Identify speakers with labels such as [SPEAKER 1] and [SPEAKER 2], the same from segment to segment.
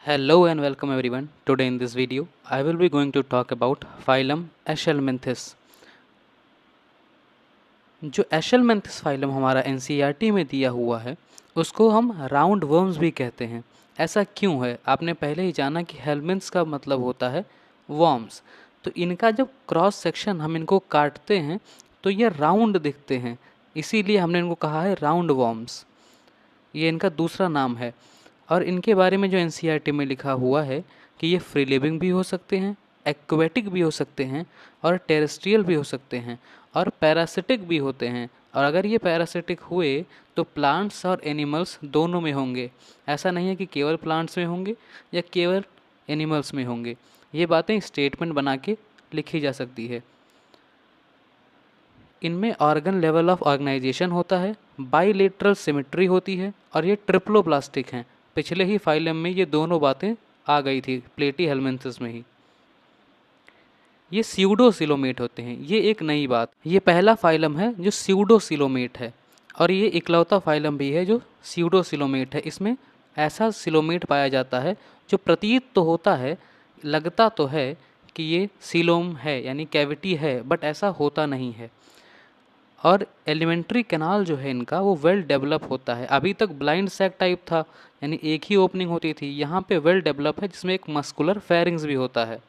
[SPEAKER 1] Hello and welcome everyone. Today in this video, I will be going to talk about phylum Aschelminthes. जो एशेलमेंथिस phylum हमारा NCERT में दिया हुआ है उसको हम राउंड वर्म्स भी कहते हैं। ऐसा क्यों है? आपने पहले ही जाना कि हेलमिंथ्स का मतलब होता है वर्म्स। तो इनका जब क्रॉस सेक्शन हम इनको काटते हैं तो ये राउंड दिखते हैं, इसीलिए हमने इनको कहा है राउंड वर्म्स। ये इनका दूसरा नाम है। और इनके बारे में जो एनसीईआरटी में लिखा हुआ है कि ये फ्री लिविंग भी हो सकते हैं, एक्वेटिक भी हो सकते हैं और टेरेस्ट्रियल भी हो सकते हैं और पैरासिटिक भी होते हैं। और अगर ये पैरासिटिक हुए तो प्लांट्स और एनिमल्स दोनों में होंगे। ऐसा नहीं है कि केवल प्लांट्स में होंगे या केवल एनिमल्स में होंगे। ये बातें स्टेटमेंट बना के लिखी जा सकती है। इनमें ऑर्गन लेवल ऑफ ऑर्गेनाइजेशन होता है, बाइलेटरल सिमेट्री होती है और ये ट्रिप्लोब्लास्टिक हैं। पिछले ही फाइलम में ये दोनों बातें आ गई थी, प्लेटी हेलमिंथस में ही। ये स्यूडोसिलोमेट होते हैं, ये एक नई बात। ये पहला फाइलम है जो स्यूडोसिलोमेट है और ये इकलौता फाइलम भी है जो स्यूडोसिलोमेट है। इसमें ऐसा सिलोमेट पाया जाता है जो प्रतीत तो होता है, लगता तो है कि ये सिलोम है यानी कैविटी है, बट ऐसा होता नहीं है। और एलिमेंट्री कैनाल जो है इनका वो वेल डेवलप होता है। अभी तक ब्लाइंड सैक टाइप था यानी एक ही ओपनिंग होती थी, यहाँ पे वेल डेवलप है जिसमें एक मस्कुलर फेरिंग्स भी होता है।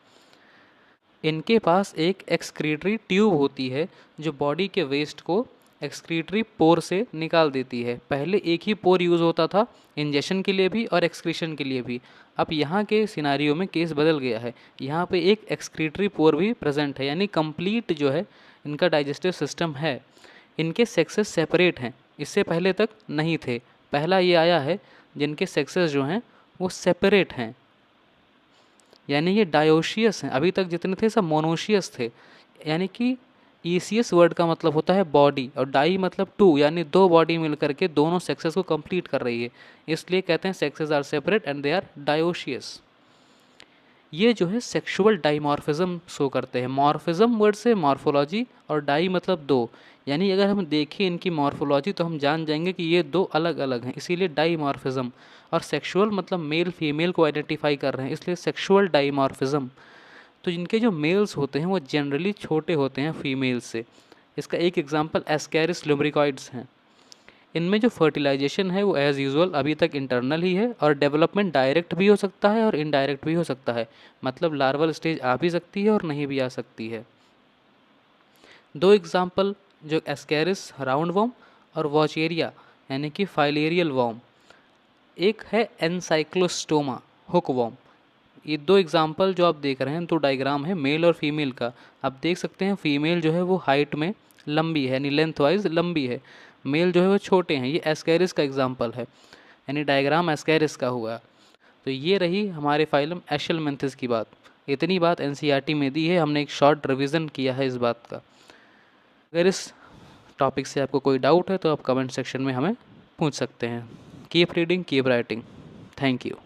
[SPEAKER 1] इनके पास एक एक्सक्रीटरी ट्यूब होती है जो बॉडी के वेस्ट को एक्सक्रीटरी पोर से निकाल देती है। पहले एक ही पोर यूज़ होता था इंजेक्शन के लिए भी और एक्सक्रीशन के लिए भी। अब यहाँ के सिनारियो में केस बदल गया है, यहाँ पे एक एक्सक्रीटरी पोर भी प्रेजेंट है, यानी कंप्लीट जो है इनका डाइजेस्टिव सिस्टम है। इनके सेक्सेस सेपरेट हैं, इससे पहले तक नहीं थे। पहला ये आया है जिनके सेक्सेस जो हैं वो सेपरेट हैं, यानी ये डायोशियस हैं। अभी तक जितने थे सब मोनोशियस थे। यानी कि ईसीएस वर्ड का मतलब होता है बॉडी और डाई मतलब टू, यानी दो बॉडी मिलकर के दोनों सेक्सेस को कंप्लीट कर रही है, इसलिए कहते हैं sexes are separate and they are dioecious. ये जो है सेक्सुअल डाइमॉर्फिज्म शो करते हैं। मॉर्फिज्म वर्ड से मॉर्फोलॉजी और डाई मतलब दो, यानी अगर हम देखें इनकी मॉर्फोलॉजी तो हम जान जाएंगे कि ये दो अलग अलग हैं, इसीलिए डाइमॉर्फिज्म। और सेक्सुअल मतलब मेल फीमेल को आइडेंटिफाई कर रहे हैं, इसलिए सेक्सुअल डाइमॉर्फिज्म। तो इनके जो मेल्स होते हैं वो जनरली छोटे होते हैं फीमेल से। इसका एक एग्जांपल एस्कैरिस लुम्ब्रिकॉइड्स हैं। इनमें जो फर्टिलाइजेशन है वो एज़ यूजुअल अभी तक इंटरनल ही है और डेवलपमेंट डायरेक्ट भी हो सकता है और इनडायरेक्ट भी हो सकता है। मतलब लार्वल स्टेज आ भी सकती है और नहीं भी आ सकती है। दो एग्जांपल जो एस्कैरिस राउंड वॉर्म और वॉचेरिया यानी कि फाइलेरियल वॉर्म। एक है एनसाइक्लोस्टोमा हुक वॉर्म। ये दो एग्जांपल जो आप देख रहे हैं तो डायग्राम है मेल और फीमेल का। आप देख सकते हैं फीमेल जो है वो हाइट में लंबी है यानी लेंथ वाइज लंबी है, मेल जो है वो छोटे हैं। ये एस्कैरिस का एग्जांपल है, यानी डायग्राम एस्कैरिस का हुआ। तो ये रही हमारे फाइलम एशेलमेंथिस की बात। इतनी बात एनसीईआरटी में दी है, हमने एक शॉर्ट रिवीजन किया है इस बात का। अगर इस टॉपिक से आपको कोई डाउट है तो आप कमेंट सेक्शन में हमें पूछ सकते हैं। Keep reading, keep writing. Thank you.